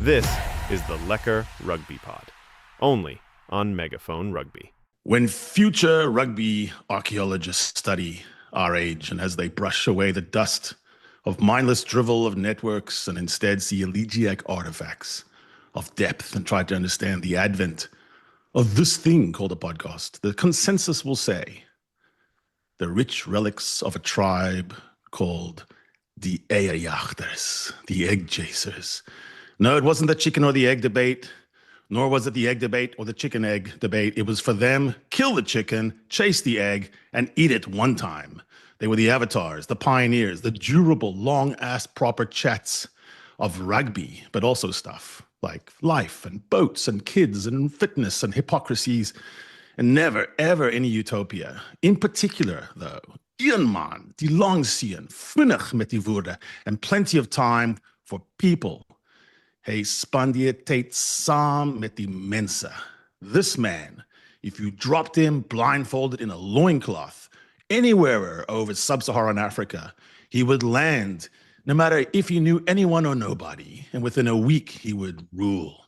This is the Lekker Rugby Pod, only on Megaphone Rugby. When future rugby archaeologists study our age and as they brush away the dust of mindless drivel of networks and instead see elegiac artifacts of depth and try to understand the advent of this thing called a podcast, the consensus will say the rich relics of a tribe called the Eggchasers, the Eggchasers. No, it wasn't the chicken or the egg debate, nor was it the egg debate or the chicken egg debate. It was for them, kill the chicken, chase the egg, and eat it one time. They were the avatars, the pioneers, the durable, long-ass proper chats of rugby, but also stuff like life and boats and kids and fitness and hypocrisies, and never, ever any utopia. In particular, though, een man, die lang sien, vinnig met die woorde, and plenty of time for people. Hy spandeer tyd saam met die mense. This man, if you dropped him blindfolded in a loincloth anywhere over sub-Saharan Africa, he would land, no matter if he knew anyone or nobody, and within a week he would rule.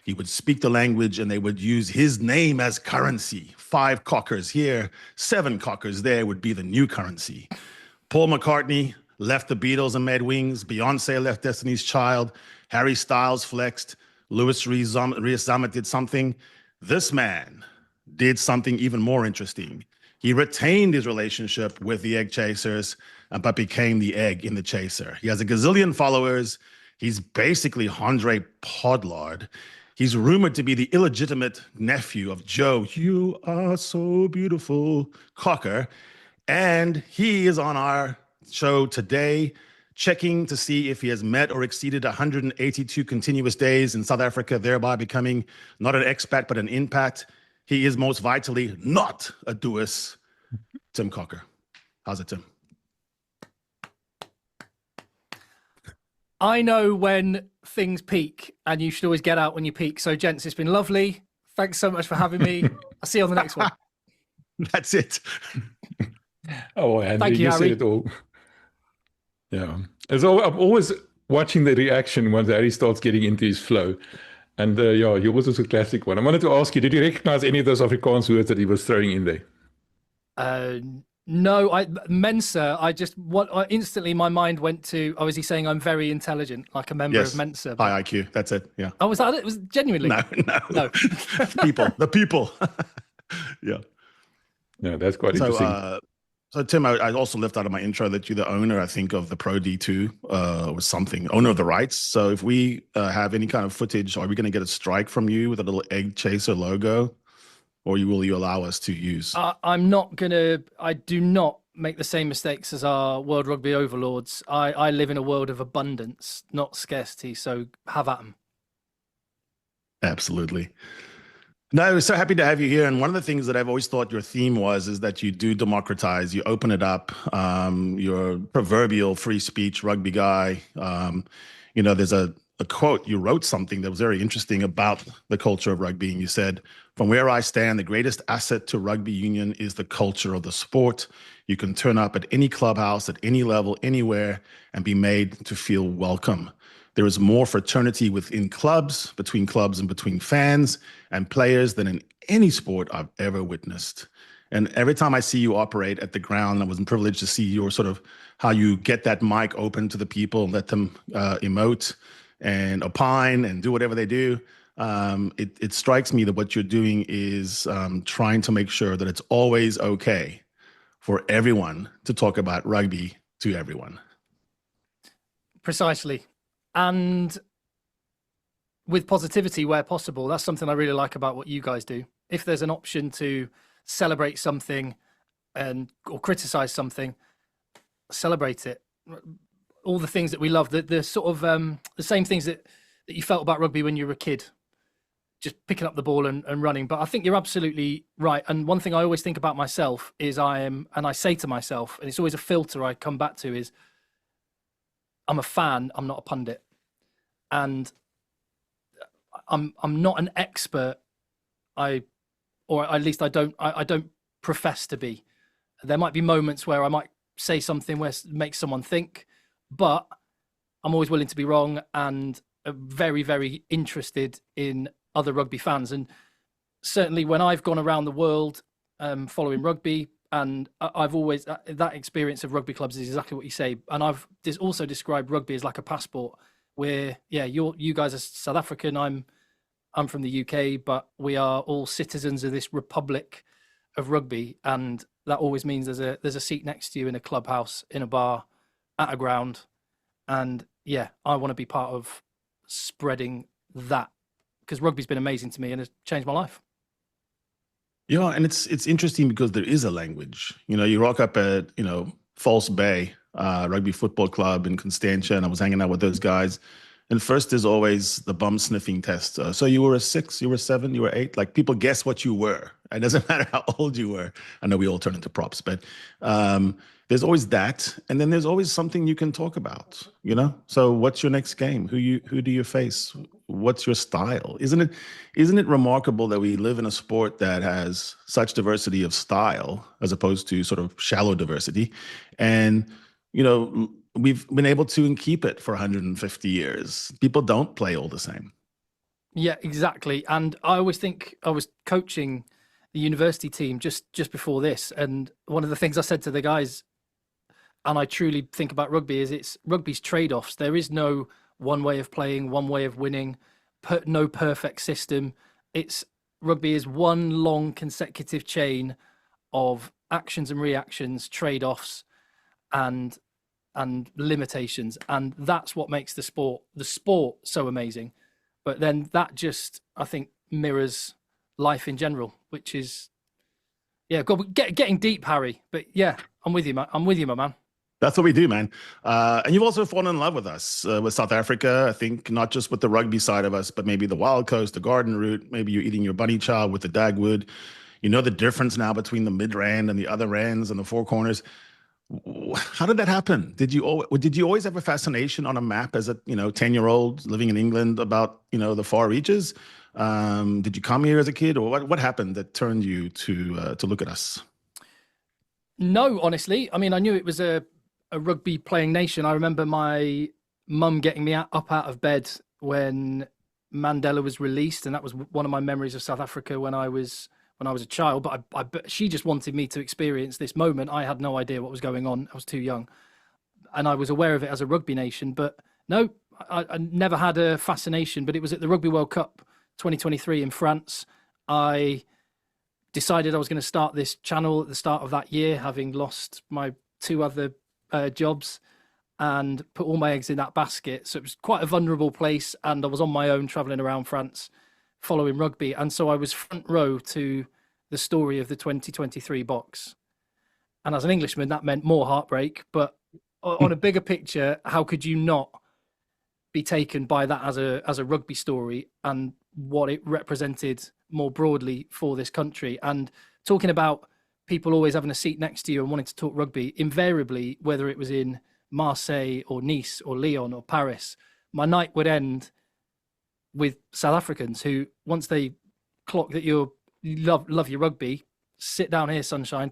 He would speak the language and they would use his name as currency. 5 cockers here, 7 cockers there would be the new currency. Paul McCartney left the Beatles and made Wings. Beyonce left Destiny's Child. Harry Styles flexed. Louis Rees-Zammit did something. This man did something even more interesting. He retained his relationship with the Eggchasers, but became the egg in the chaser. He has a gazillion followers. He's basically Andre Podlard. He's rumored to be the illegitimate nephew of Joe, you are so beautiful, Cocker. And he is on our show today, checking to see if he has met or exceeded 182 continuous days in South Africa, thereby becoming not an expat, but an inpat. He is most vitally not a dous. Tim Cocker. How's it, Tim? I know when things peak, and you should always get out when you peak. So, gents, it's been lovely. Thanks so much for having me. I'll see you on the next one. That's it. Oh, Andy, Thank you, you Harry. said it all. Yeah. I'm always watching the reaction once Harry starts getting into his flow. And yeah, yours was a classic one. I wanted to ask you, did you recognize any of those Afrikaans words that he was throwing in there? No, Mensa, instantly my mind went to, was he saying I'm very intelligent, like a member of Mensa? High IQ, that's it, yeah. Oh, was that it? It was genuinely? No. The people. Yeah. No, that's quite interesting. So Tim, I also left out of my intro that you're the owner, I think, of the Pro D2 or something, owner of the rights. So if we have any kind of footage, are we going to get a strike from you with a little egg chaser logo? Or will you allow us to use? I do not make the same mistakes as our World Rugby overlords. I live in a world of abundance, not scarcity. So have at them. Absolutely. No, so happy to have you here. And one of the things that I've always thought your theme is that you do democratize, you open it up. You're a proverbial free speech rugby guy. There's a quote, you wrote something that was very interesting about the culture of rugby. And you said, from where I stand, the greatest asset to rugby union is the culture of the sport. You can turn up at any clubhouse, at any level, anywhere, and be made to feel welcome. There is more fraternity within clubs, between clubs and between fans and players than in any sport I've ever witnessed. And every time I see you operate at the ground, I was privileged to see your sort of how you get that mic open to the people, let them emote and opine and do whatever they do. It strikes me that what you're doing is trying to make sure that it's always okay for everyone to talk about rugby to everyone. Precisely. And with positivity where possible. That's something I really like about what you guys do. If there's an option to celebrate something or criticize something, celebrate it. All the things that we love, the sort of the same things that you felt about rugby when you were a kid, just picking up the ball and running. But I think you're absolutely right. And one thing I always think about myself is and I say to myself, and it's always a filter I come back to, is I'm a fan, I'm not a pundit. And I'm not an expert. Or at least I don't profess to be. There might be moments where I might say something where it makes someone think, but I'm always willing to be wrong. And very, very interested in other rugby fans. And certainly when I've gone around the world following rugby, and I've always, that experience of rugby clubs is exactly what you say. And I've also described rugby as like a passport where, yeah, you guys are South African, I'm from the UK, but we are all citizens of this republic of rugby. And that always means there's a seat next to you in a clubhouse, in a bar, at a ground. And yeah, I want to be part of spreading that, because rugby's been amazing to me and has changed my life. Yeah, and it's interesting because there is a language. You rock up at, False Bay Rugby Football Club in Constantia, and I was hanging out with those guys. And first is always the bum sniffing test. So you were a 6, you were 7, you were 8. Like, people guess what you were. It doesn't matter how old you were. I know we all turn into props, but there's always that. And then there's always something you can talk about, So what's your next game? Who do you face? What's your style? Isn't it remarkable that we live in a sport that has such diversity of style as opposed to sort of shallow diversity? And, we've been able to keep it for 150 years. People don't play all the same. Yeah, exactly. And I always think, I was coaching the university team just before this, and one of the things I said to the guys, and I truly think about rugby, is rugby's trade-offs. There is no one way of playing, one way of winning, no perfect system. Rugby is one long consecutive chain of actions and reactions, trade-offs, and limitations, and that's what makes the sport so amazing. But then that just, I think, mirrors life in general, which is, yeah, getting deep, Harry. But yeah, I'm with you, man. My man. That's what we do, man. And you've also fallen in love with us, with South Africa. I think not just with the rugby side of us, but maybe the Wild Coast, the Garden Route. Maybe you're eating your bunny chow with the Dagwood. You know the difference now between the mid-rand and the other rands and the four corners. How did that happen? Did you always have a fascination on a map as a 10-year-old living in England about the far reaches? Did you come here as a kid, or what happened that turned you to look at us? No, honestly, I mean, I knew it was a rugby playing nation. I remember my mum getting me up out of bed when Mandela was released, and that was one of my memories of South Africa when I was a child. But she just wanted me to experience this moment. I had no idea what was going on. I was too young, and I was aware of it as a rugby nation. But no, I never had a fascination. But it was at the Rugby World Cup 2023 in France. I decided I was going to start this channel at the start of that year, having lost my 2 other jobs, and put all my eggs in that basket. So it was quite a vulnerable place, and I was on my own traveling around France following rugby. And so I was front row to the story of the 2023 box. And as an Englishman, that meant more heartbreak. But on a bigger picture, how could you not be taken by that as a rugby story and what it represented more broadly for this country? And talking about people always having a seat next to you and wanting to talk rugby, invariably, whether it was in Marseille or Nice or Lyon or Paris, my night would end with South Africans who, once they clock that you love your rugby, sit down here, sunshine,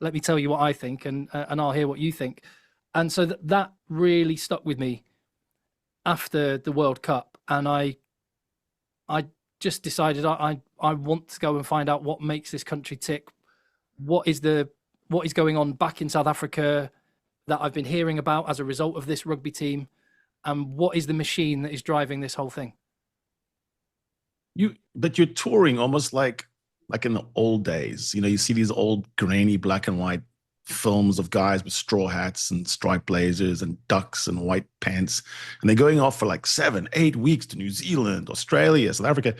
let me tell you what I think, and I'll hear what you think. And so that really stuck with me after the World Cup, and I just decided I want to go and find out what makes this country tick. What is going on back in South Africa that I've been hearing about as a result of this rugby team, and what is the machine that is driving this whole thing? But you're touring almost like in the old days. You see these old grainy black and white films of guys with straw hats and striped blazers and ducks and white pants, and they're going off for like 7-8 weeks to New Zealand, Australia, South Africa.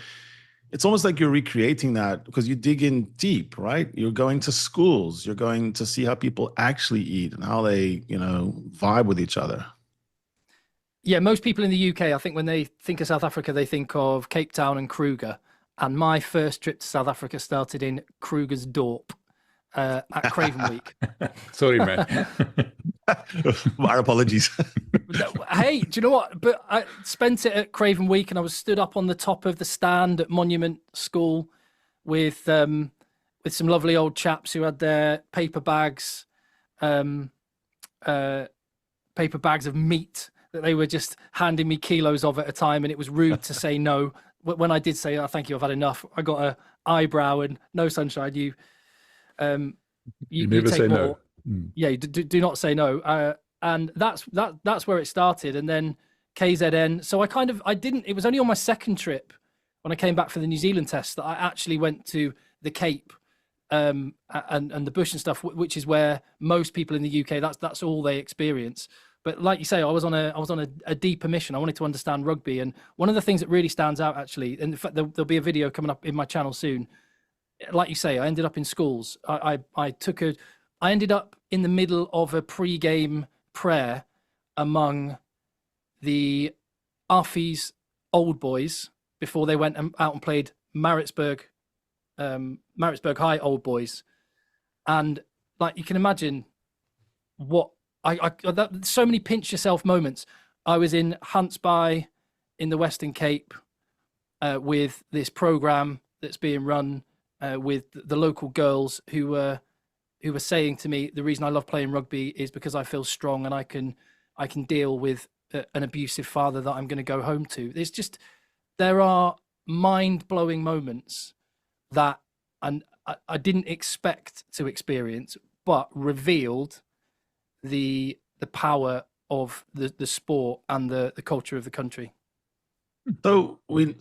It's almost like you're recreating that because you dig in deep, right? You're going to schools, you're going to see how people actually eat and how they, vibe with each other. Yeah, most people in the UK, I think when they think of South Africa, they think of Cape Town and Kruger. And my first trip to South Africa started in Kruger's Dorp at Craven Week. Sorry, man. Our apologies. Hey, do you know what? But I spent it at Craven Week, and I was stood up on the top of the stand at Monument School with some lovely old chaps who had their paper bags of meat that they were just handing me kilos of at a time, and it was rude to say no. When I did say, "Oh, thank you, I've had enough," I got a eyebrow and "No, sunshine, you never take say more." no. Yeah, do not say no. And that's where it started. And then KZN. So it was only on my second trip when I came back for the New Zealand test that I actually went to the Cape and the bush and stuff, which is where most people in the UK, that's all they experience. But like you say, I was on a deeper mission. I wanted to understand rugby. And one of the things that really stands out, actually, and in fact, there'll be a video coming up in my channel soon. Like you say, I ended up in schools. I ended up in the middle of a pre-game prayer among the Arfies old boys before they went out and played Maritzburg High old boys. And like you can imagine what so many pinch yourself moments. I was in Huntsby in the Western Cape with this program that's being run with the local girls who were saying to me, the reason I love playing rugby is because I feel strong and I can deal with an abusive father that I'm going to go home to. There are mind-blowing moments that I didn't expect to experience, but revealed the power of the sport and the culture of the country. So we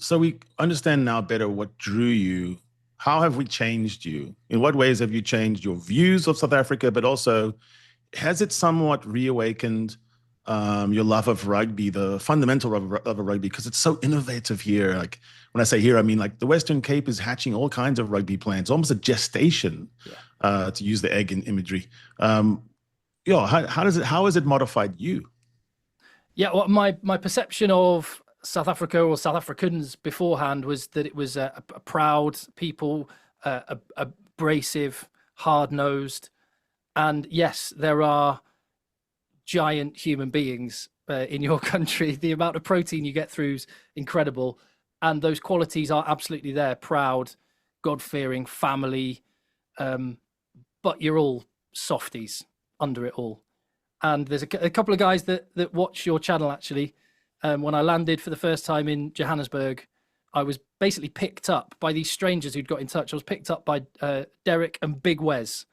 understand now better what drew you. How have we changed you? In what ways have you changed your views of South Africa, but also has it somewhat reawakened your love of rugby, the fundamental love of rugby, because it's so innovative here. Like when I say here, I mean like the Western Cape is hatching all kinds of rugby plans, almost a gestation, to use the egg in imagery. How has it modified you? Yeah, well, my perception of South Africa or South Africans beforehand was that it was a proud people, abrasive, hard-nosed, and yes, there are giant human beings in your country. The amount of protein you get through is incredible, and those qualities are absolutely there. Proud, God-fearing, family, but you're all softies under it all. And there's a couple of guys that watch your channel, actually. When I landed for the first time in Johannesburg, I was basically picked up by these strangers who'd got in touch. I was picked up by Derek and Big Wes.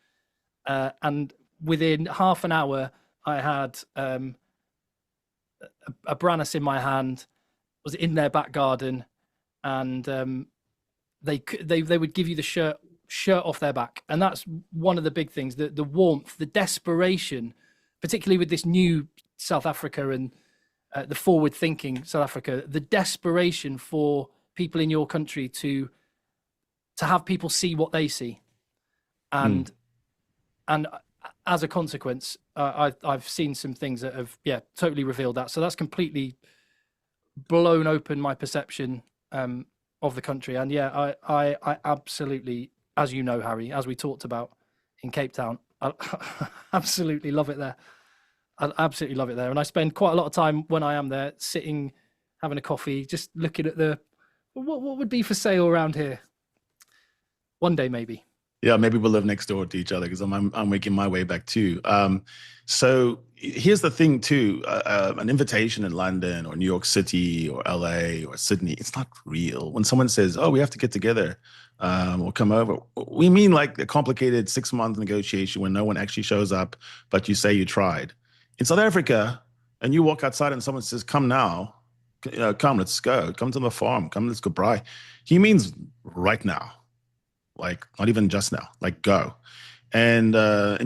And within half an hour, I had a Brannis in my hand, was in their back garden, and they would give you the shirt off their back. And that's one of the big things, the warmth, the desperation, particularly with this new South Africa and the forward-thinking South Africa, the desperation for people in your country to have people see what they see, and as a consequence, I've seen some things that have totally revealed that. So that's completely blown open my perception of the country. And I absolutely, as you know, Harry, as we talked about in Cape Town, I absolutely love it there. I absolutely love it there. And I spend quite a lot of time when I am there sitting, having a coffee, just looking at what would be for sale around here. One day, maybe. Yeah, maybe we'll live next door to each other because I'm making my way back too. So here's the thing too, an invitation in London or New York City or LA or Sydney, it's not real. When someone says, oh, we have to get together or come over, we mean like a complicated 6-month negotiation when no one actually shows up, but you say you tried. In South Africa, and you walk outside and someone says, come now, come, let's go, come to the farm, come, let's go braai. He means right now. Like not even just now, like go. And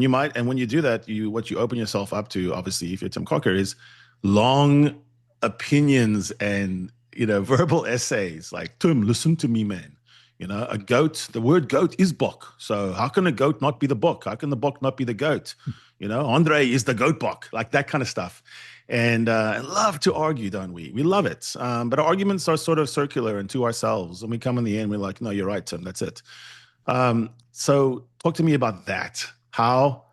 you might, and when you do that, what you open yourself up to, obviously, if you're Tim Cocker, is long opinions and, verbal essays like, Tim, listen to me, man. A goat, the word goat is bok. So how can a goat not be the bok? How can the bok not be the goat? Andre is the goat bok, like that kind of stuff. And I love to argue, don't we? We love it. But our arguments are sort of circular and to ourselves. And we come in the end, we're like, no, you're right, Tim, that's it. So talk to me about that. How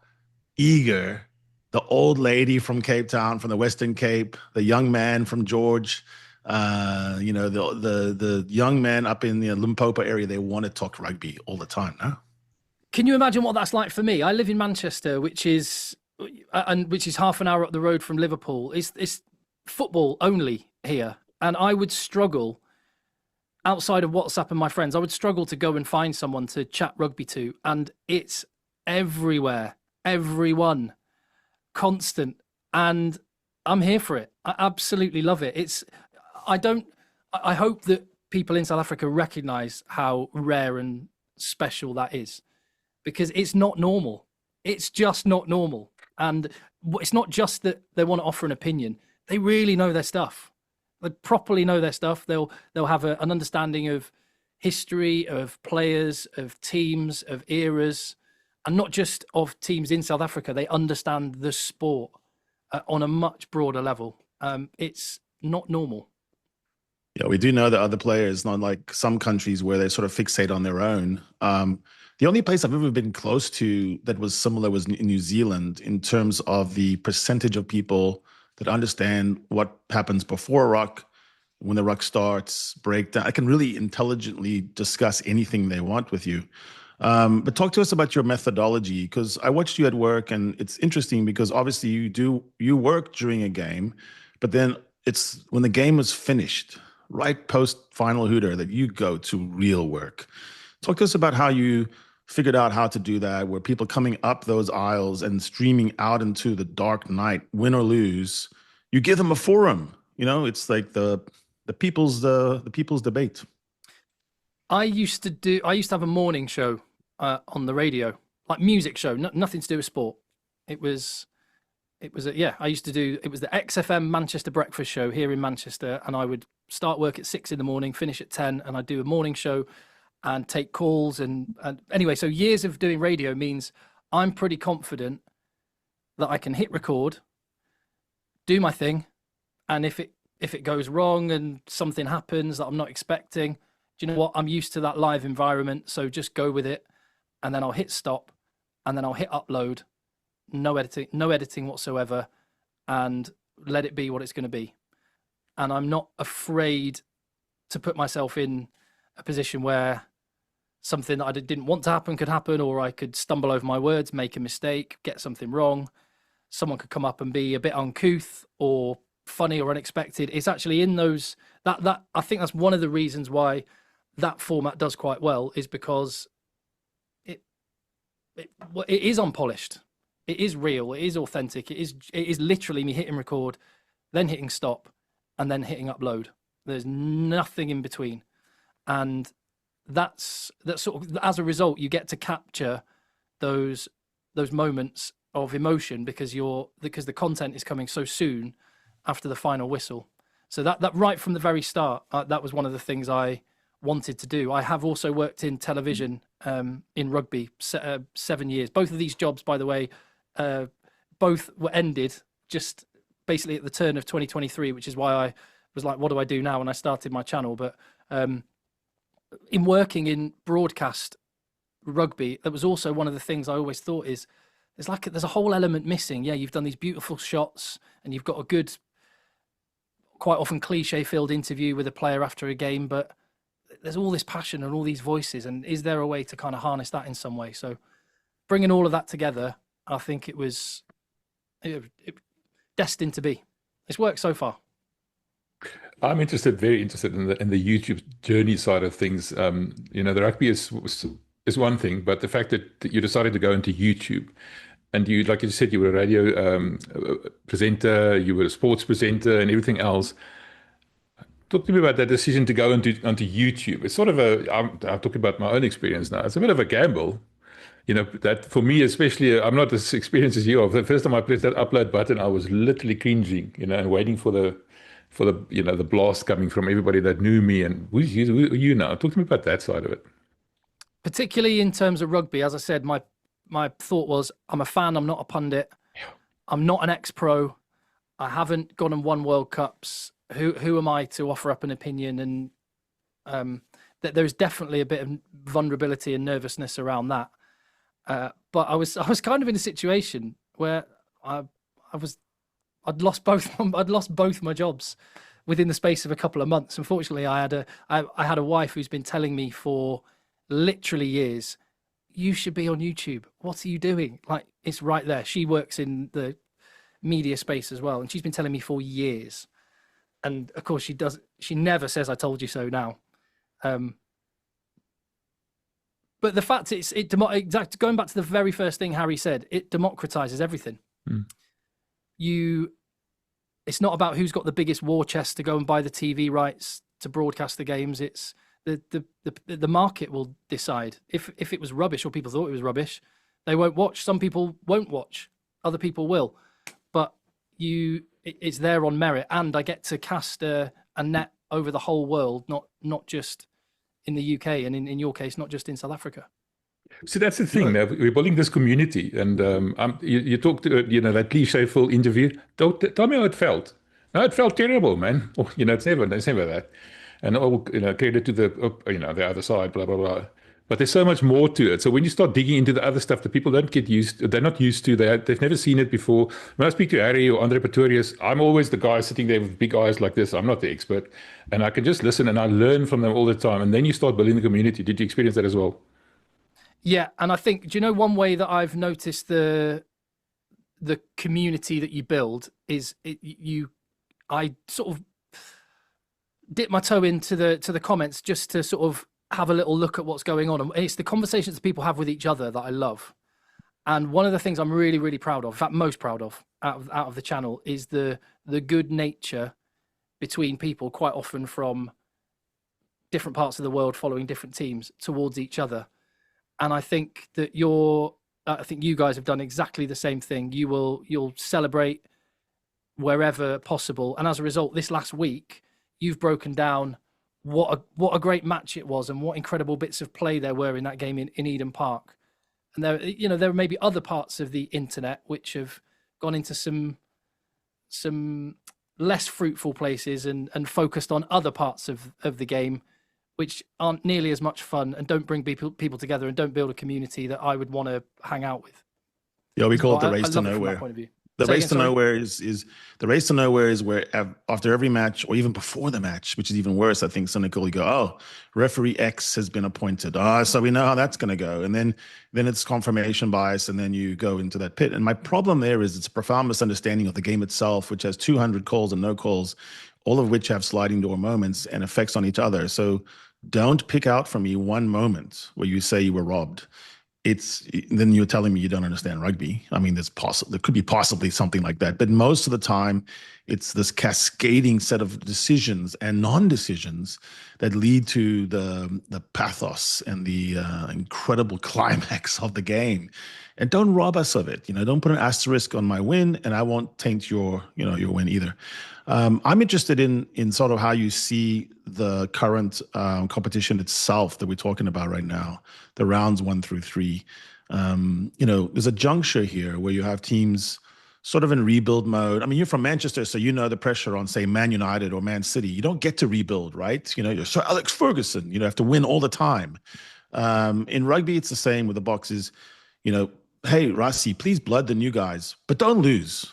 eager the old lady from Cape Town, from the Western Cape, the young man from George, the young man up in the Limpopo area, they want to talk rugby all the time, no? Can you imagine what that's like for me? I live in Manchester, which is half an hour up the road from Liverpool. It's football only here, and I would struggle outside of WhatsApp and my friends. I would struggle to go and find someone to chat rugby to, and it's everywhere, everyone, constant, and I'm here for it. I absolutely love it. I hope that people in South Africa recognize how rare and special that is, because it's not normal. It's just not normal. And it's not just that they want to offer an opinion. They really know their stuff. They properly know their stuff. They'll have an understanding of history, of players, of teams, of eras, and not just of teams in South Africa. They understand the sport on a much broader level. It's not normal. Yeah, we do know that other players, not like some countries where they sort of fixate on their own. The only place I've ever been close to that was similar was in New Zealand, in terms of the percentage of people that understand what happens before a ruck, when the ruck starts, breakdown. I can really intelligently discuss anything they want with you. But talk to us about your methodology, because I watched you at work, and it's interesting because obviously you work during a game, but then it's when the game is finished, right post final hooter, that you go to real work. Talk to us about how you figured out how to do that, where people coming up those aisles and streaming out into the dark night, win or lose, you give them a forum. You know, it's like the people's debate. I used to have a morning show on the radio, like music show, nothing to do with sport. It was the XFM Manchester breakfast show here in Manchester, and I would start work at 6 a.m, finish at 10, and I'd do a morning show and take calls. And anyway, so years of doing radio means I'm pretty confident that I can hit record, do my thing, and if it goes wrong and something happens that I'm not expecting, do you know what? I'm used to that live environment, so just go with it, and then I'll hit stop, and then I'll hit upload. No editing whatsoever, and let it be what it's going to be. And I'm not afraid to put myself in a position where something that I didn't want to happen could happen, or I could stumble over my words, make a mistake, get something wrong. Someone could come up and be a bit uncouth or funny or unexpected. It's actually in those that I think that's one of the reasons why that format does quite well, is because it is unpolished. It is real. It is authentic. It is literally me hitting record, then hitting stop, and then hitting upload. There's nothing in between, and that's sort of, as a result, you get to capture those moments of emotion because the content is coming so soon after the final whistle. So that right from the very start, that was one of the things I wanted to do. I have also worked in television in rugby 7 years. Both of these jobs, by the way, both were ended just basically at the turn of 2023, which is why I was like, what do I do now? When I started my channel. But in working in broadcast rugby, that was also one of the things I always thought is there's a whole element missing. Yeah, you've done these beautiful shots and you've got a good, quite often cliche-filled interview with a player after a game, but there's all this passion and all these voices, and is there a way to kind of harness that in some way? So bringing all of that together, I think it was destined to be. It's worked so far. I'm very interested in the YouTube journey side of things. The rugby is one thing, but the fact that you decided to go into YouTube, and you, like you said, you were a radio presenter, you were a sports presenter, and everything else. Talk to me about that decision to go onto YouTube. It's sort of I'm talking about my own experience now. It's a bit of a gamble. That for me, especially, I'm not as experienced as you are. The first time I pressed that upload button, I was literally cringing, and waiting for the the blast coming from everybody that knew me. And who are you now? Talk to me about that side of it. Particularly in terms of rugby, as I said, my thought was, I'm a fan, I'm not a pundit. I'm not an ex-pro. I haven't gone and won World Cups. Who am I to offer up an opinion? And that there's definitely a bit of vulnerability and nervousness around that. But I was kind of in a situation where I'd lost both my jobs within the space of a couple of months. Unfortunately, I had a wife who's been telling me for literally years, you should be on YouTube. What are you doing? Like, it's right there. She works in the media space as well, and she's been telling me for years. And of course she never says I told you so now. But the fact going back to the very first thing Harry said, it democratizes everything. It's not about who's got the biggest war chest to go and buy the TV rights to broadcast the games. It's the market will decide. If it was rubbish or people thought it was rubbish, they won't watch. Some people won't watch. Other people will. But it's there on merit, and I get to cast a net over the whole world, not just in the UK, and in your case, not just in South Africa. So that's the thing. Now we're building this community, and you talked to that cliche-full interview. Tell me how it felt. No, it felt terrible, man. Oh, it's never that. And all credit to the other side, blah blah blah. But there's so much more to it. So when you start digging into the other stuff that people don't get used to, they're not used to, they've never seen it before. When I speak to Harry or Andre Pretorius, I'm always the guy sitting there with big eyes like this. I'm not the expert. And I can just listen and I learn from them all the time. And then you start building the community. Did you experience that as well? Yeah. And I think, do you know one way that I've noticed the community that you build is I sort of dip my toe into the comments just to sort of have a little look at what's going on. And it's the conversations that people have with each other that I love. And one of the things I'm really, really proud of, in fact, most proud of out of the channel, is the good nature between people, quite often from different parts of the world following different teams, towards each other. And I think that I think you guys have done exactly the same thing. You'll celebrate wherever possible. And as a result, this last week, you've broken down what a great match it was and what incredible bits of play there were in that game in Eden Park. And there may be other parts of the internet which have gone into some less fruitful places and focused on other parts of the game which aren't nearly as much fun and don't bring people together and don't build a community that I would want to hang out with. Yeah, we call it the race to nowhere. The race to nowhere is the race to nowhere is where after every match, or even before the match, which is even worse, I think, cynical, you go, oh, referee X has been appointed. So we know how that's going to go. And then it's confirmation bias, and then you go into that pit. And my problem there is it's a profound misunderstanding of the game itself, which has 200 calls and no calls, all of which have sliding door moments and effects on each other. So don't pick out for me one moment where you say you were robbed. Then you're telling me you don't understand rugby. I mean, there could be possibly something like that, but most of the time it's this cascading set of decisions and non-decisions that lead to the pathos and the incredible climax of the game. And don't rob us of it. Don't put an asterisk on my win, and I won't taint your win either. I'm interested in sort of how you see the current competition itself that we're talking about right now, the rounds 1 through 3. There's a juncture here where you have teams sort of in rebuild mode. I mean, you're from Manchester, so you know the pressure on, say, Man United or Man City. You don't get to rebuild, right? You're Sir Alex Ferguson. You have to win all the time. In rugby, it's the same with the boxes. Hey, Rassi, please blood the new guys, but don't lose.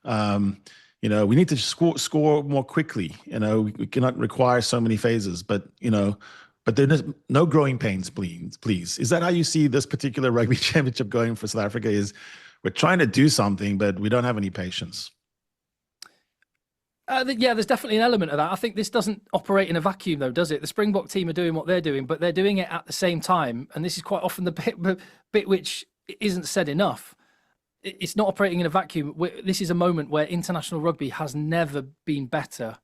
We need to score more quickly. We cannot require so many phases, but there's no growing pains, please. Is that how you see this particular rugby championship going for South Africa? Is we're trying to do something, but we don't have any patience? Yeah, there's definitely an element of that. I think this doesn't operate in a vacuum, though, does it? The Springbok team are doing what they're doing, but they're doing it at the same time. And this is quite often the bit which isn't said enough. It's not operating in a vacuum. This is a moment where international rugby has never been better.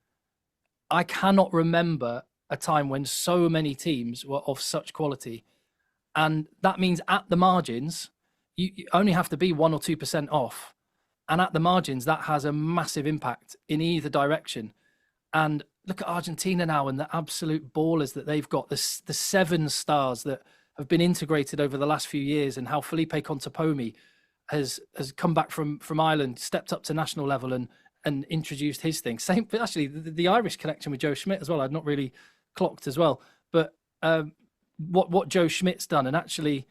I cannot remember a time when so many teams were of such quality. And that means at the margins, you only have to be 1 or 2% off. And at the margins, that has a massive impact in either direction. And look at Argentina now and the absolute ballers that they've got, the 7 stars that have been integrated over the last few years, and how Felipe Contepomi has come back from Ireland, stepped up to national level and introduced his thing. Same, but actually the Irish connection with Joe Schmidt as well, I'd not really clocked as well. But what Joe Schmidt's done, and actually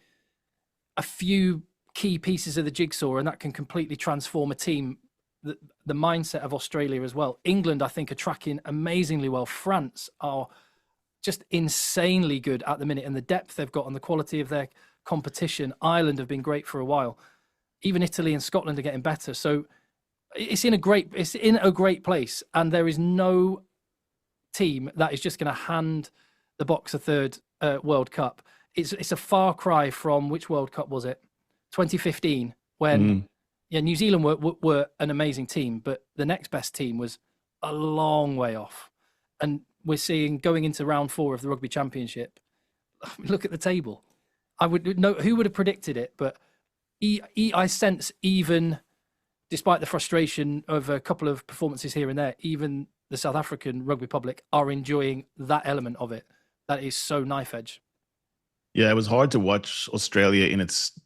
a few key pieces of the jigsaw, and that can completely transform a team. The mindset of Australia as well. England, I think, are tracking amazingly well. France are just insanely good at the minute, and the depth they've got and the quality of their competition. Ireland have been great for a while. Even Italy and Scotland are getting better. So it's in a great place, and there is no team that is just going to hand the Boks a third World Cup. It's a far cry from, which World Cup was it? 2015, when New Zealand were an amazing team, but the next best team was a long way off. And we're seeing, going into round 4 of the Rugby Championship, look at the table. I would know who would have predicted it, but I sense, even despite the frustration of a couple of performances here and there, even the South African rugby public are enjoying that element of it. That is so knife edge. Yeah, it was hard to watch Australia in its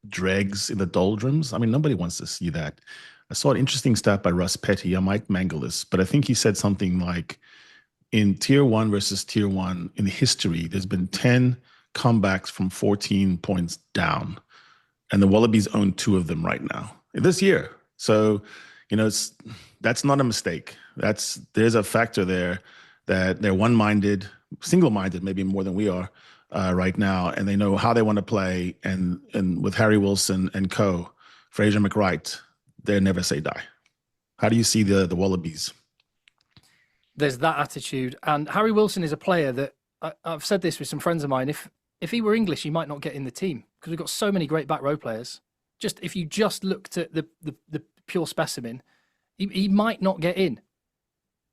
dregs, in the doldrums. I mean, nobody wants to see that. I saw an interesting stat by Russ Petty. I might mangle this, but I think he said something like, in Tier 1 versus Tier 1 in history, there's been 10 comebacks from 14 points down. And the Wallabies own 2 of them right now, this year. So, that's not a mistake. There's a factor there that they're one-minded, single-minded, maybe more than we are right now, and they know how they want to play. And with Harry Wilson and Fraser McWright, they never say die. How do you see the Wallabies? There's that attitude, and Harry Wilson is a player that I've said this with some friends of mine. If he were English, he might not get in the team, because we've got so many great back row players. Just if you just looked at the pure specimen, he might not get in.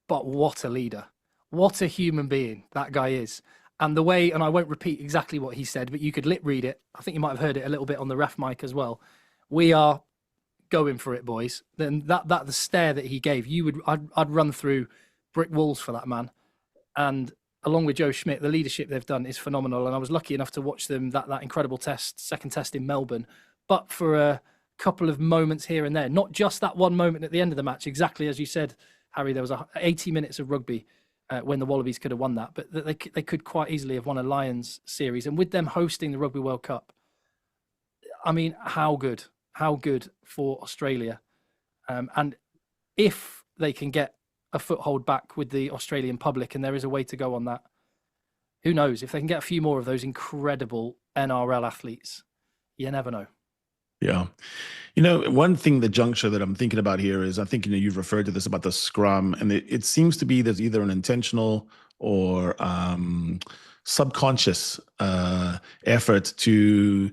But what a leader. What a human being that guy is. And the way, and I won't repeat exactly what he said, but you could lip read it. I think you might have heard it a little bit on the ref mic as well. We are going for it, boys. Then the stare that he gave, I'd run through brick walls for that man. And along with Joe Schmidt, the leadership they've done is phenomenal. And I was lucky enough to watch them that incredible second test in Melbourne. But for a couple of moments here and there, not just that one moment at the end of the match, exactly as you said, Harry, there was 80 minutes of rugby when the Wallabies could have won that, but they could quite easily have won a Lions series. And with them hosting the Rugby World Cup, I mean, how good for Australia. And if they can get a foothold back with the Australian public, and there is a way to go on that, who knows? If they can get a few more of those incredible NRL athletes, you never know. Yeah. One thing, the juncture that I'm thinking about here is, I think, you've referred to this about the scrum, and it seems to be there's either an intentional or subconscious effort to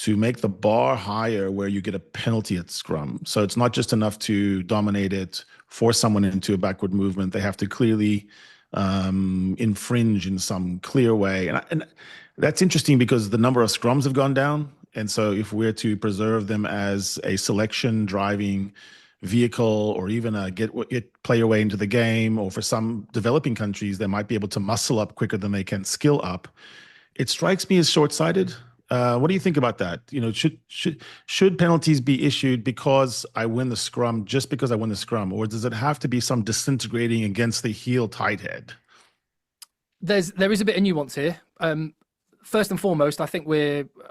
make the bar higher where you get a penalty at scrum. So it's not just enough to dominate it, force someone into a backward movement. They have to clearly infringe in some clear way. And that's interesting, because the number of scrums have gone down. And so if we're to preserve them as a selection driving vehicle, or even get play your way into the game, or for some developing countries, they might be able to muscle up quicker than they can skill up. It strikes me as short-sighted. What do you think about that? Should penalties be issued because I win the scrum, just because I win the scrum, or does it have to be some disintegrating against the heel tight head? There is a bit of nuance here. First and foremost, I think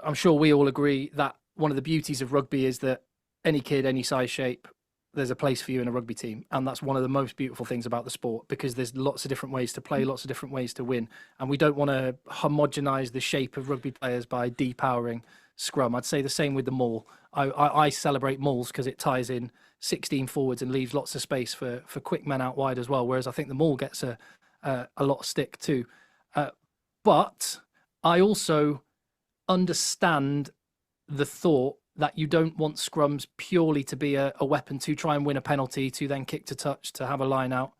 I'm sure we all agree that one of the beauties of rugby is that any kid, any size, shape, there's a place for you in a rugby team. And that's one of the most beautiful things about the sport, because there's lots of different ways to play, lots of different ways to win. And we don't want to homogenize the shape of rugby players by depowering scrum. I'd say the same with the maul. I celebrate mauls because it ties in 16 forwards and leaves lots of space for quick men out wide as well. Whereas I think the maul gets a lot of stick too. But I also understand the thought that you don't want scrums purely to be a weapon to try and win a penalty, to then kick to touch, to have a line out.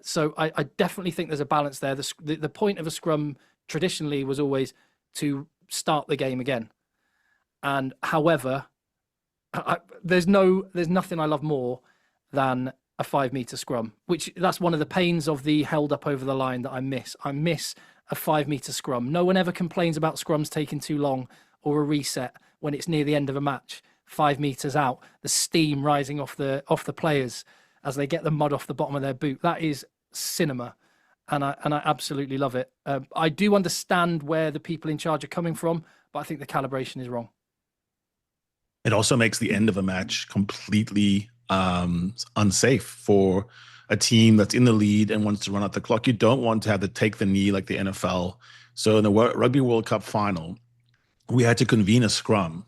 So I definitely think there's a balance there. The point of a scrum traditionally was always to start the game again. And however, there's nothing I love more than a 5 meter scrum, which that's one of the pains of the held up over the line that I miss. I miss a 5 meter scrum. No one ever complains about scrums taking too long, or a reset when it's near the end of a match, 5 meters out, the steam rising off the players as they get the mud off the bottom of their boot. That is cinema, and I absolutely love it. I do understand where the people in charge are coming from, but I think the calibration is wrong. It also makes the end of a match completely unsafe for a team that's in the lead and wants to run out the clock. You don't want to have to take the knee like the NFL. So in the Rugby World Cup final, we had to convene a scrum.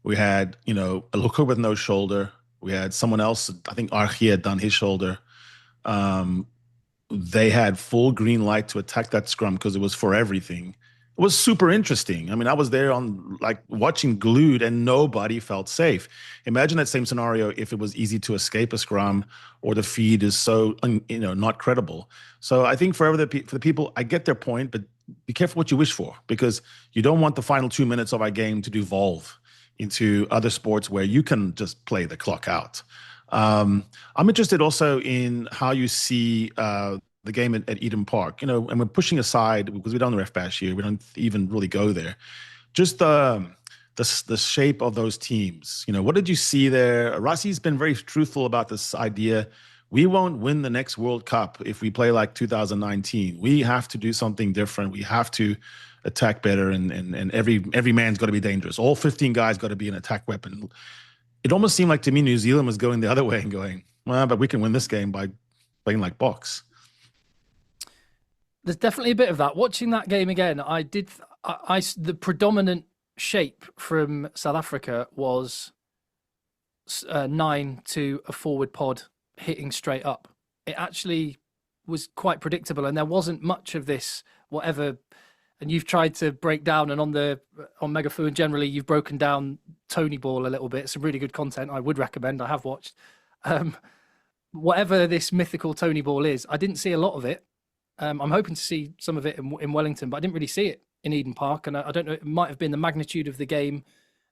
We had, a hooker with no shoulder, We had someone else, I think Elrigh had done his shoulder. They had full green light to attack that scrum because it was for everything. It was super interesting. I mean, I was there on like watching glued and nobody felt safe. Imagine that same scenario if it was easy to escape a scrum or the feed is so, not credible. So I think for the people, I get their point, but be careful what you wish for, because you don't want the final 2 minutes of our game to devolve into other sports where you can just play the clock out. I'm interested also in how you see the game at Eden Park, and we're pushing aside because we don't ref bash here. We don't even really go there. Just the shape of those teams. What did you see there? Rassi's been very truthful about this idea. We won't win the next World Cup if we play like 2019. We have to do something different. We have to attack better, and every man's got to be dangerous. All 15 guys got to be an attack weapon. It almost seemed like to me New Zealand was going the other way and going, well, but we can win this game by playing like box. There's definitely a bit of that. Watching that game again, the predominant shape from South Africa was 9 to a forward pod hitting straight up. It actually was quite predictable, and there wasn't much of this whatever. And you've tried to break down, and on MEGAFOON generally, you've broken down Tony Ball a little bit. Some really good content I would recommend. I have watched. Whatever this mythical Tony Ball is, I didn't see a lot of it. I'm hoping to see some of it in Wellington, but I didn't really see it in Eden Park. And I don't know, it might have been the magnitude of the game,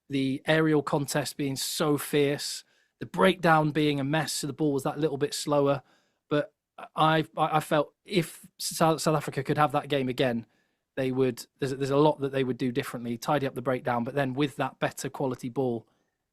the aerial contest being so fierce, the breakdown being a mess, so the ball was that little bit slower. But I felt if South Africa could have that game again, they would. There's a lot that they would do differently, tidy up the breakdown, but then with that better quality ball,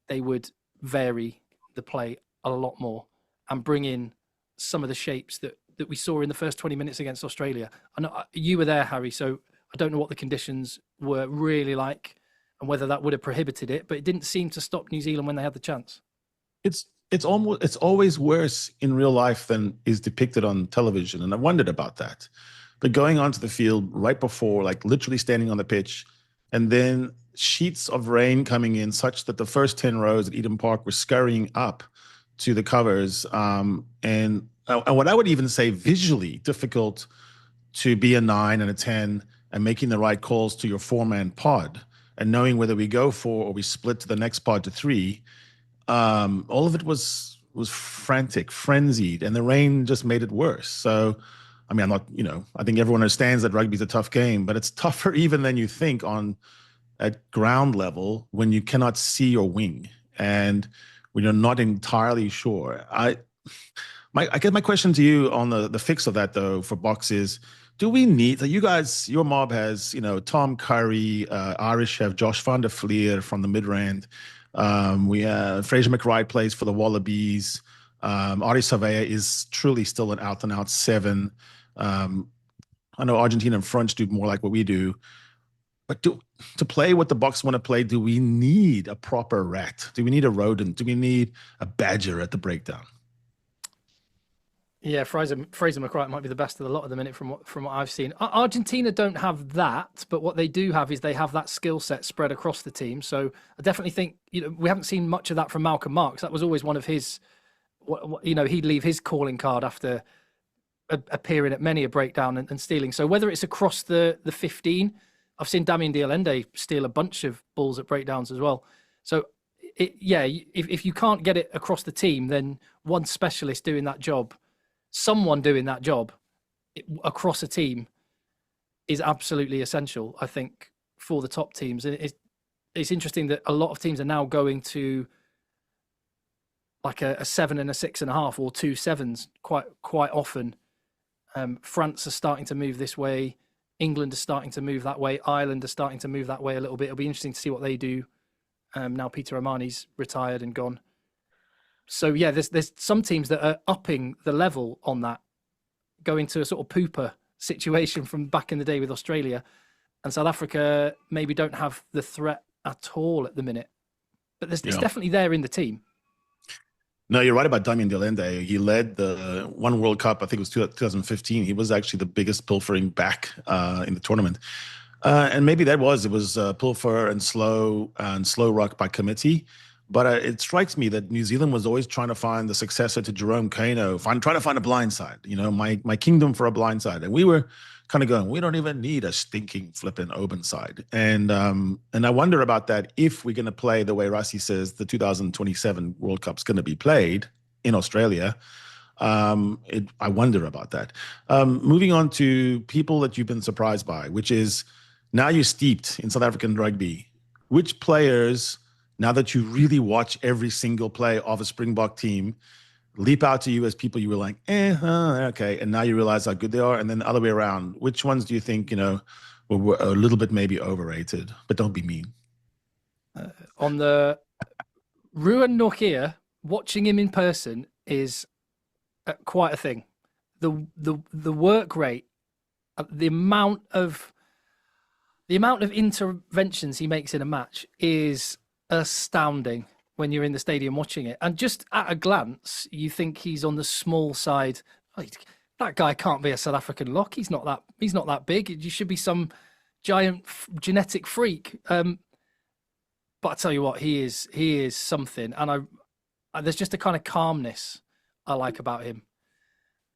they would vary the play a lot more and bring in some of the shapes that we saw in the first 20 minutes against Australia. I know you were there, Harry, so I don't know what the conditions were really like and whether that would have prohibited it, but it didn't seem to stop New Zealand when they had the chance. It's always worse in real life than is depicted on television, and I wondered about that. But going onto the field right before, like literally standing on the pitch, and then sheets of rain coming in such that the first 10 rows at Eden Park were scurrying up to the covers, and what I would even say visually difficult to be a 9 and a 10 and making the right calls to your 4-man pod and knowing whether we go 4 or we split to the next pod to 3. All of it was frantic, frenzied, and the rain just made it worse. So, I mean, I think everyone understands that rugby is a tough game, but it's tougher even than you think at ground level when you cannot see your wing and when you're not entirely sure. I guess my question to you on the fix of that, though, for Box is, do we need, so you guys, your mob has, Tom Curry, Irish have Josh van der Fleer from the Midrand. We have Fraser McRae plays for the Wallabies. Ari Savea is truly still an out-and-out 7. I know Argentina and French do more like what we do. But to play what the Box want to play, do we need a proper rat? Do we need a rodent? Do we need a badger at the breakdown? Yeah, Fraser McRae might be the best of the lot at the minute from what I've seen. Argentina don't have that, but what they do have is they have that skill set spread across the team. So I definitely think we haven't seen much of that from Malcolm Marks. That was always one of his, he'd leave his calling card after appearing at many a breakdown and stealing. So whether it's across the 15, I've seen Damien Dialende steal a bunch of balls at breakdowns as well. So if you can't get it across the team, then one specialist doing that job. Someone doing that job across a team is absolutely essential, I think, for the top teams. And it's interesting that a lot of teams are now going to like a 7 and a 6.5 or 2 7s quite often. France are starting to move this way. England are starting to move that way. Ireland are starting to move that way a little bit. It'll be interesting to see what they do now Peter Omani's retired and gone. So yeah, there's some teams that are upping the level on that, going to a sort of pooper situation from back in the day with Australia, and South Africa maybe don't have the threat at all at the minute, but it's definitely there in the team. No, you're right about Damien Dialende. He led the one World Cup, I think it was 2015. He was actually the biggest pilfering back in the tournament. And maybe it was pilfer and slow ruck by committee. But it strikes me that New Zealand was always trying to find the successor to Jerome Kano, trying to find a blind side, my kingdom for a blind side. And we were kind of going, we don't even need a stinking flipping open side. And I wonder about that if we're going to play the way Rassi says the 2027 World Cup's going to be played in Australia. I wonder about that. Moving on to people that you've been surprised by, which is now you're steeped in South African rugby. Which players, now that you really watch every single play of a Springbok team, leap out to you as people you were like, okay, and now you realize how good they are, and then the other way around. Which ones do you think, were a little bit maybe overrated? But don't be mean. On the Ruan Nortje, watching him in person is quite a thing. The work rate, the amount of interventions he makes in a match is astounding when you're in the stadium watching it. And just at a glance, you think he's on the small side. That guy can't be a South African lock. He's not that big. You should be some giant genetic freak. But I tell you what, he is something. And there's just a kind of calmness I like about him.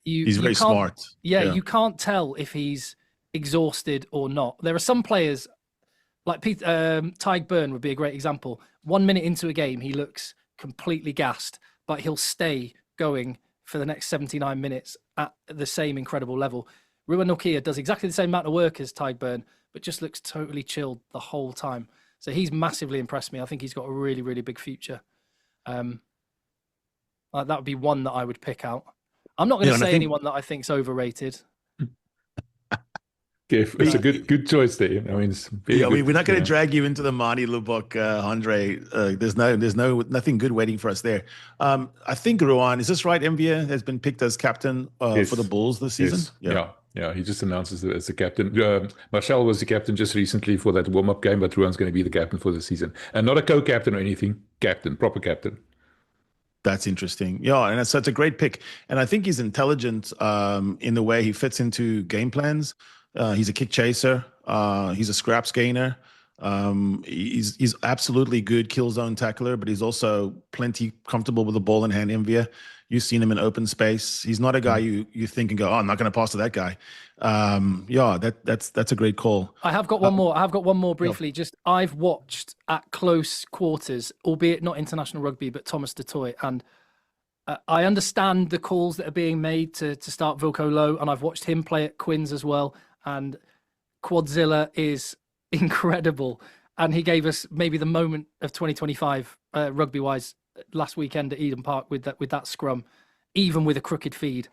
He's very smart. Yeah, you can't tell if he's exhausted or not. There are some players like Tyg Byrne would be a great example. 1 minute into a game, he looks completely gassed, but he'll stay going for the next 79 minutes at the same incredible level. Ruan Nortje does exactly the same amount of work as Tyg Byrne, but just looks totally chilled the whole time. So he's massively impressed me. I think he's got a really, really big future. That would be one that I would pick out. I'm not going to say anyone that I think is overrated. It's a good choice there. I mean, we're not going to drag you into the Marty Lubbock, Andre. There's nothing good waiting for us there. I think Ruan, is this right? Envia has been picked as captain for the Bulls this season. Yes. Yeah. He just announced as the captain. Marshall was the captain just recently for that warm-up game, but Ruan's going to be the captain for the season, and not a co-captain or anything. Captain, proper captain. That's interesting. Yeah, and it's such a great pick. And I think he's intelligent in the way he fits into game plans. He's a kick chaser. He's a scraps gainer. He's absolutely good kill zone tackler, but he's also plenty comfortable with the ball in hand. Envia, you've seen him in open space. He's not a guy you think and go, oh, I'm not going to pass to that guy. That's a great call. I have got one more. I have got one more briefly. Yeah. Just I've watched at close quarters, albeit not international rugby, but Thomas DeToy, and I understand the calls that are being made to start Wilco Louw, and I've watched him play at Quins as well. And Quadzilla is incredible, and he gave us maybe the moment of 2025 rugby-wise last weekend at Eden Park with that scrum, even with a crooked feed,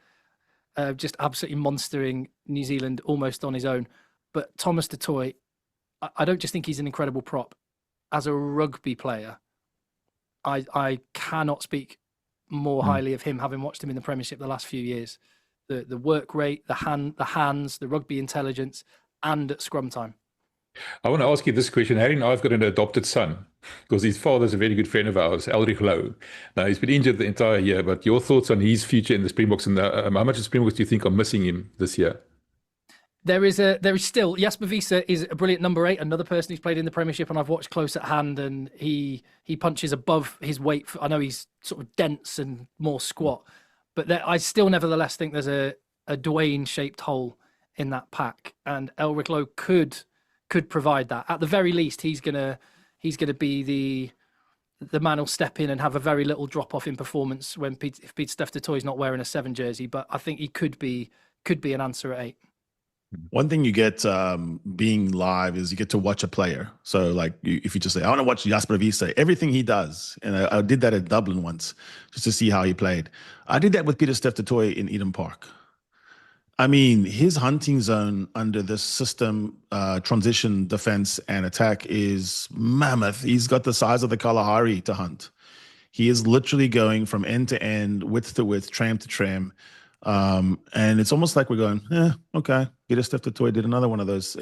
just absolutely monstering New Zealand almost on his own. But Thomas DeToy, I don't just think he's an incredible prop. As a rugby player, I cannot speak more highly of him, having watched him in the Premiership the last few years. The work rate, the hands, the rugby intelligence, and at scrum time. I want to ask you this question. Harry and I have got an adopted son because his father's a very good friend of ours, Elrigh Louw. Now, he's been injured the entire year, but your thoughts on his future in the Springboks and how much of Springboks do you think are missing him this year? There is still, Jasper Wiese is a brilliant number 8, another person who's played in the Premiership, and I've watched close at hand, and he punches above his weight. I know he's sort of dense and more squat, but I still nevertheless think there's a Dwayne-shaped hole in that pack, and Elrigh Louw could provide that. At the very least, he's gonna be the man who'll step in and have a very little drop off in performance if Pieter-Steph DeToy's not wearing a 7 jersey. But I think he could be an answer at 8. One thing you get being live is you get to watch a player. So like if you just say, I want to watch Jasper Wiese, everything he does. And I did that at Dublin once just to see how he played. I did that with Pieter-Steph DeToy in Eden Park. I mean, his hunting zone under this system, transition, defense, and attack is mammoth. He's got the size of the Kalahari to hunt. He is literally going from end to end, width to width, tram to tram. And it's almost like we're going, okay, Pieter-Steph DeToy did another one of those.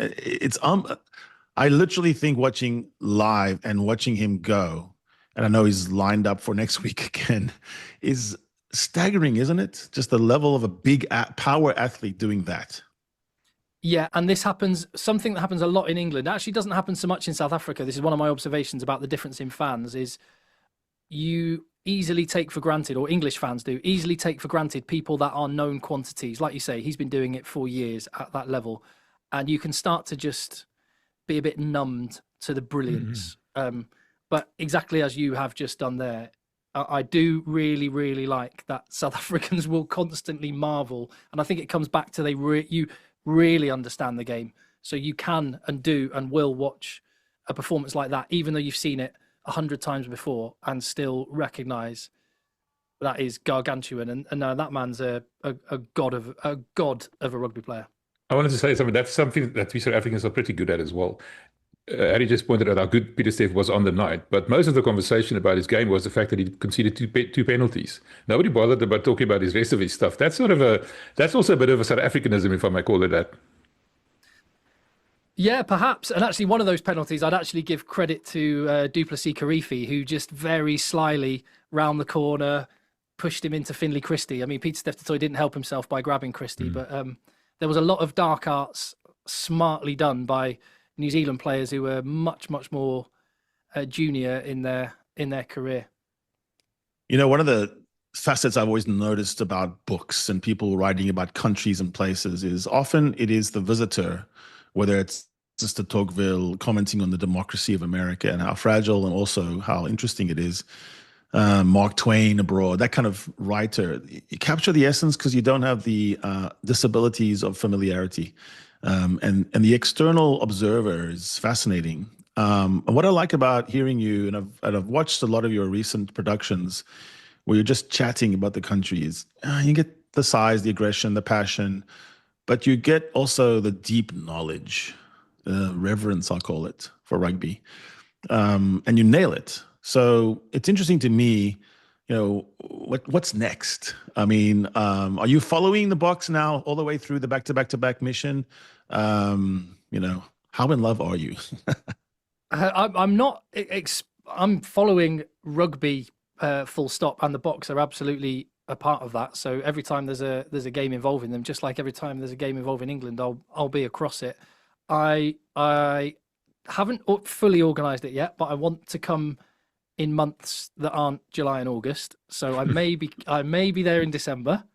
I literally think watching live and watching him go, and I know he's lined up for next week again, is staggering, isn't it? Just the level of a big power athlete doing that. Yeah, and something that happens a lot in England. Actually doesn't happen so much in South Africa. This is one of my observations about the difference in fans is you easily take for granted, or English fans do, easily take for granted people that are known quantities. Like you say, he's been doing it for years at that level. And you can start to just be a bit numbed to the brilliance. But exactly as you have just done there, I do really, really like that South Africans will constantly marvel. And I think it comes back to you really understand the game. So you can and do and will watch a performance like that, even though you've seen it 100 times before, and still recognise that is gargantuan. And that man's a god of a rugby player. I wanted to say something. That's something that we South Africans are pretty good at as well. Harry just pointed out how good Pieter-Steph was on the night, but most of the conversation about his game was the fact that he conceded two penalties. Nobody bothered about talking about his rest of his stuff. That's also a bit of a South Africanism, if I may call it that. Yeah, perhaps. And actually, one of those penalties, I'd actually give credit to Duplessis Karifi, who just very slyly round the corner pushed him into Finlay Christie. I mean, Pieter-Steph DeToy didn't help himself by grabbing Christie, but there was a lot of dark arts smartly done by New Zealand players who were much, much more junior in their career. You know, one of the facets I've always noticed about books and people writing about countries and places is often it is the visitor, whether it's Sister Tocqueville commenting on the democracy of America and how fragile and also how interesting it is. Mark Twain abroad, that kind of writer. You capture the essence because you don't have the disabilities of familiarity. And the external observer is fascinating. And what I like about hearing you, and I've watched a lot of your recent productions where you're just chatting about the country, is you get the size, the aggression, the passion, but you get also the deep knowledge, reverence, I'll call it, for rugby. And you nail it. So it's interesting to me, you know, what's next? I mean, are you following the box now all the way through the back-to-back-to-back mission? You know, how in love are you? I'm not. I'm following rugby, full stop, and the box are absolutely a part of that. So every time there's a game involving them, just like every time there's a game involving England, I'll be across it. I haven't fully organised it yet, but I want to come in months that aren't July and August. So I may be there in December.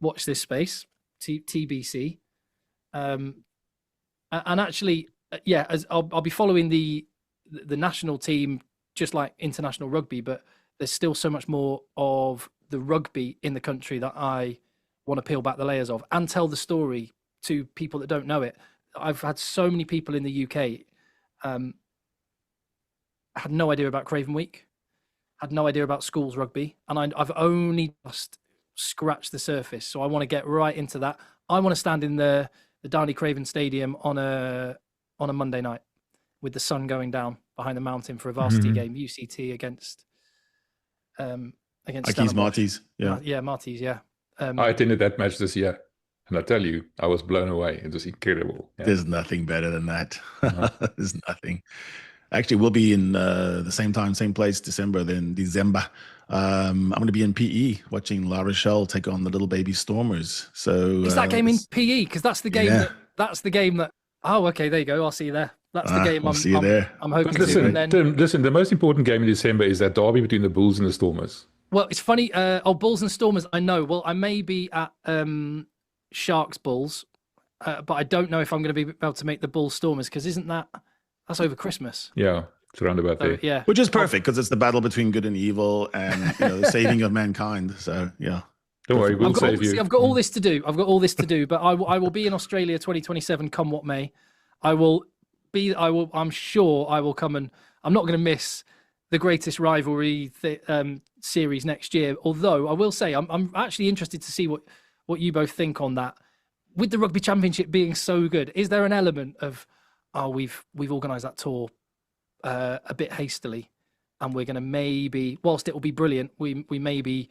Watch this space, TBC. And actually, yeah, as I'll be following the national team, just like international rugby, but there's still so much more of the rugby in the country that I want to peel back the layers of and tell the story to people that don't know it. I've had so many people in the UK had no idea about Craven Week, had no idea about schools rugby, and I've only just scratched the surface. So I want to get right into that. I want to stand in the Darnley Craven Stadium on a Monday night with the sun going down behind the mountain for a varsity game, UCT against Akis Marties. Yeah, Marties, yeah. I attended that match this year, and I tell you, I was blown away. It was incredible. Yeah. There's nothing better than that. There's nothing. Actually, we'll be in the same time, same place, December. I'm going to be in PE watching La Rochelle take on the Little Baby Stormers. So is that game in PE? Because that's the game. Yeah. That's the game that. Oh, okay. There you go. I'll see you there. That's the game. I'll see you there. I'm hoping listen, to. And then, Tim, listen, the most important game in December is that derby between the Bulls and the Stormers. Well, it's funny. Bulls and Stormers. I know. Well, I may be at Sharks Bulls, but I don't know if I'm going to be able to make the Bulls Stormers because that's over Christmas. Yeah, it's around about there. Yeah, which is perfect because it's the battle between good and evil and the saving of mankind. So yeah, don't worry, we'll save you. I've got all this to do. But I will be in Australia 2027, come what may. I'm sure I will come, and I'm not going to miss the greatest rivalry series next year. Although I will say I'm actually interested to see what you both think on that. With the Rugby Championship being so good, is there an element of we've organised that tour a bit hastily, and we're going to maybe, whilst it will be brilliant, we may be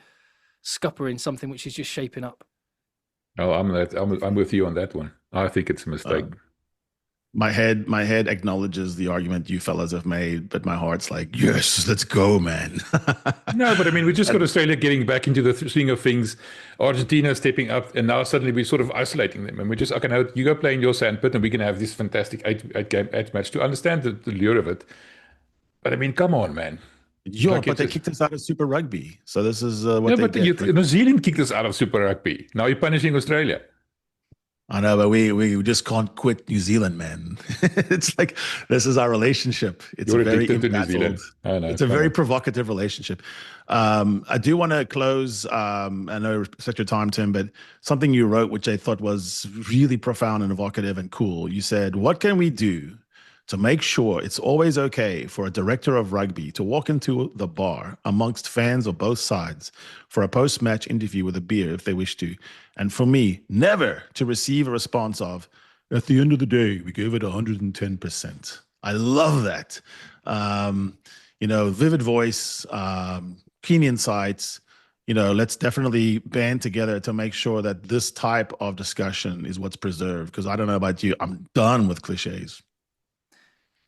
scuppering something which is just shaping up? Oh, I'm with you on that one. I think it's a mistake. My head acknowledges the argument you fellas have made, but my heart's like, yes, let's go, man. No, but I mean, we just got Australia getting back into the swing of things, Argentina stepping up, and now suddenly we're sort of isolating them. And we're just, okay, now you go play in your sandpit, and we can have this fantastic eight match to understand the lure of it. But I mean, come on, man. Yeah, Like but they it's- kicked us out of Super Rugby. So this is what Yeah, they but get. New Zealand kicked us out of Super Rugby. Now you're punishing Australia. I know, but we just can't quit New Zealand, man. It's like this is our relationship. It's You're a very addicted to New embattled. Zealand. I know. It's a come very on. provocative relationship. I do want to close. I know I respect your time, Tim, but something you wrote, which I thought was really profound and evocative and cool. You said, "What can we do to make sure it's always okay for a director of rugby to walk into the bar amongst fans of both sides for a post-match interview with a beer if they wish to? And for me, never to receive a response of, at the end of the day, we gave it 110%. I love that. Vivid voice, keen insights. Let's definitely band together to make sure that this type of discussion is what's preserved. Because I don't know about you, I'm done with cliches.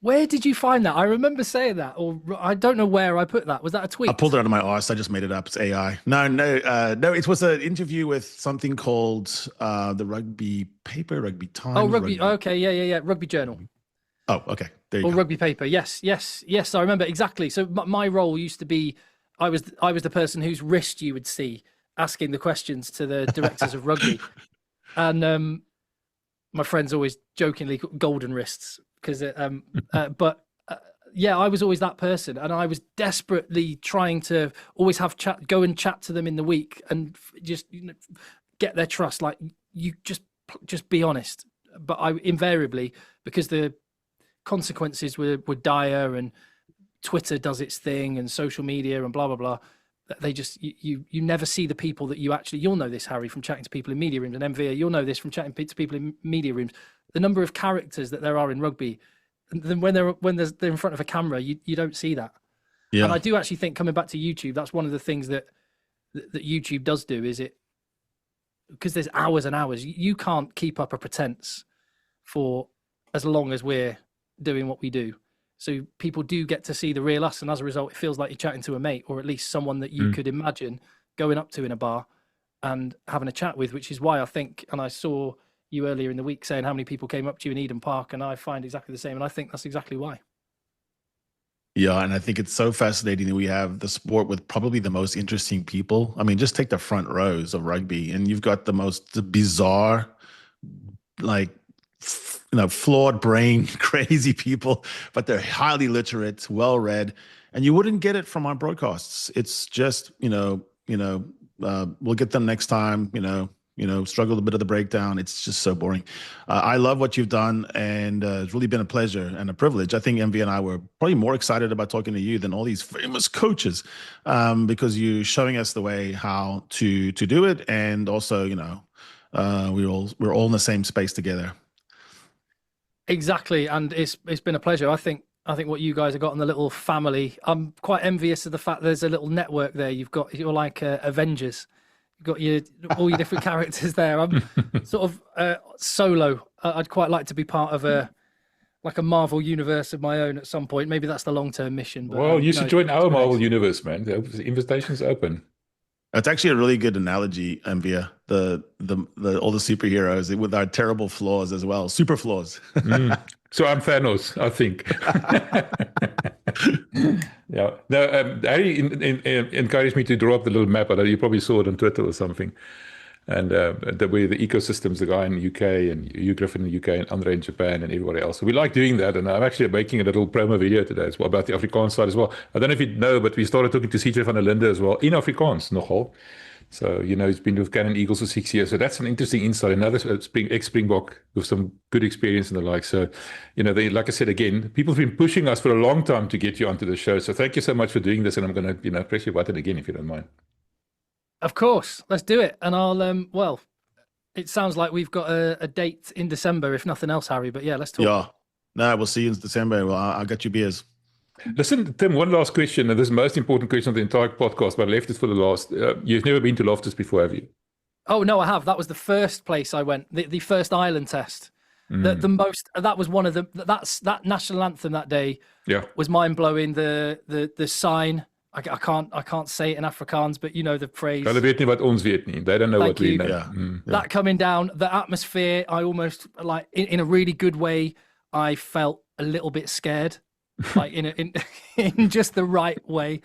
Where did you find that? I remember saying that, or I don't know where I put that. Was that a tweet? I pulled it out of my arse. I just made it up. It's AI. No. It was an interview with something called the Rugby Paper, Rugby Times. Oh, Rugby. Okay, yeah. Rugby Journal. Oh, okay. There you Or go. Rugby Paper. Yes. I remember exactly. So my role used to be, I was the person whose wrist you would see asking the questions to the directors of rugby, and my friends always jokingly call golden wrists because yeah, I was always that person, and I was desperately trying to always go and chat to them in the week and just get their trust. Like, you just be honest. But I invariably, because the consequences were dire, and Twitter does its thing, and social media and blah blah blah, they just you never see the people that you'll know this, Harry, from chatting to people in media rooms, and MVA, you'll know this from chatting to people in media rooms, the number of characters that there are in rugby. And then when they're in front of a camera, you don't see that. Yeah. And I do actually think, coming back to YouTube, that's one of the things that YouTube does do, is it, because there's hours and hours, you can't keep up a pretense for as long as we're doing what we do. So people do get to see the real us, and as a result, it feels like you're chatting to a mate, or at least someone that you could imagine going up to in a bar and having a chat with, which is why I think, and I saw you earlier in the week saying how many people came up to you in Eden Park, and I find exactly the same, and I think that's exactly why. Yeah, and I think it's so fascinating that we have the sport with probably the most interesting people. I mean, just take the front rows of rugby, and you've got the most bizarre, like, flawed brain, crazy people, but they're highly literate, well-read, and you wouldn't get it from our broadcasts. It's just, we'll get them next time, struggle a bit of the breakdown. It's just so boring. I love what you've done, and it's really been a pleasure and a privilege. I think MV and I were probably more excited about talking to you than all these famous coaches, because you're showing us the way how to do it, and also, we're all in the same space together. Exactly, and it's been a pleasure. I think what you guys have got in the little family, I'm quite envious of the fact there's a little network there. You're like Avengers. You've got all your different characters there. I'm sort of solo. I'd quite like to be part of a Marvel universe of my own at some point. Maybe that's the long-term mission. But, Well, you should join our Marvel universe, man. The invitation's open. It's actually a really good analogy, Mvia. The all the superheroes with our terrible flaws as well, super flaws. So I'm Thanos, I think. Yeah. No, Harry encouraged me to draw up the little map. I know you probably saw it on Twitter or something. And the way the ecosystems, the guy in the UK and Hugh Griffin in the UK and Andre in Japan and everybody else. So we like doing that. And I'm actually making a little promo video today as well about the Afrikaans side as well. I don't know if you know, but we started talking to CJ van der Linde as well in Afrikaans nogal. So, he's been with Cannon Eagles for 6 years. So that's an interesting insight. Another ex-Springbok with some good experience and the like. So, like I said, again, people have been pushing us for a long time to get you onto the show. So thank you so much for doing this. And I'm going to, press your button again, if you don't mind. Of course, let's do it. And I'll, it sounds like we've got a date in December, if nothing else, Harry. But yeah, let's talk. Yeah. No, we'll see you in December. Well, I'll get you beers. Listen, Tim, one last question, and this is the most important question of the entire podcast, but I left it for the last. You've never been to Loftus before, have you? Oh, no, I have. That was the first place I went, the first island test. That was one of the, that national anthem that day was mind-blowing. The sign, I can't say it in Afrikaans, but the phrase. Hulle weet nie wat ons weet nie. They don't know what we know. Yeah. That coming down, the atmosphere, I almost, in a really good way, I felt a little bit scared. like in just the right way.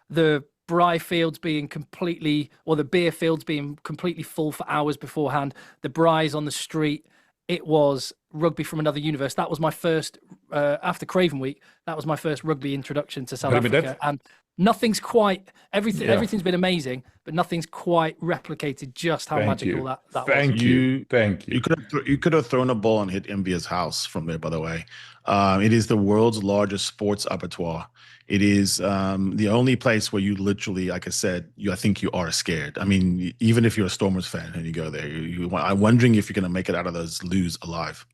The braai fields being completely, or the beer fields being completely full for hours beforehand. The braais on the street. It was rugby from another universe. That was my first, after Craven Week, that was my first rugby introduction to South Africa. And nothing's quite, everything's been amazing, but nothing's quite replicated just how magical that was. Thank you. You could have thrown a ball and hit Mbia's house from there, by the way. It is the world's largest sports abattoir. It is the only place where you literally, like I said, I think you are scared. I mean, even if you're a Stormers fan and you go there, I'm wondering if you're going to make it out of those loos alive.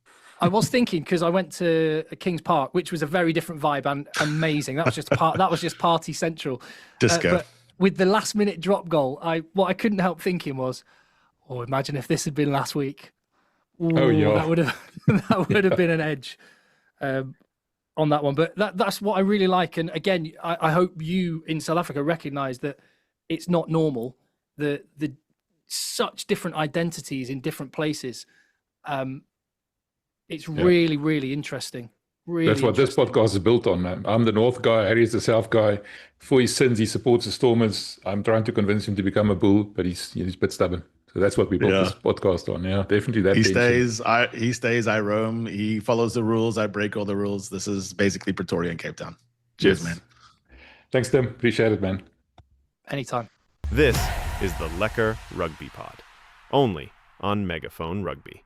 I was thinking, because I went to Kings Park, which was a very different vibe and amazing. That was just party central. Disco. But with the last minute drop goal, what I couldn't help thinking was, oh, imagine if this had been last week. Ooh, that would have been an edge. On that one, but that's what I really like. And again, I hope you in South Africa recognize that it's not normal. The such different identities in different places. It's really, really interesting. That's what this podcast is built on, man. I'm the North guy, Harry's the South guy. For his sins, he supports the Stormers. I'm trying to convince him to become a Bull, but he's a bit stubborn. So that's what we built this podcast on. Yeah, definitely that. He stays, I roam. He follows the rules. I break all the rules. This is basically Pretoria and Cape Town. Cheers, man. Thanks, Tim. Appreciate it, man. Anytime. This is the Lekker Rugby Pod, only on Megaphone Rugby.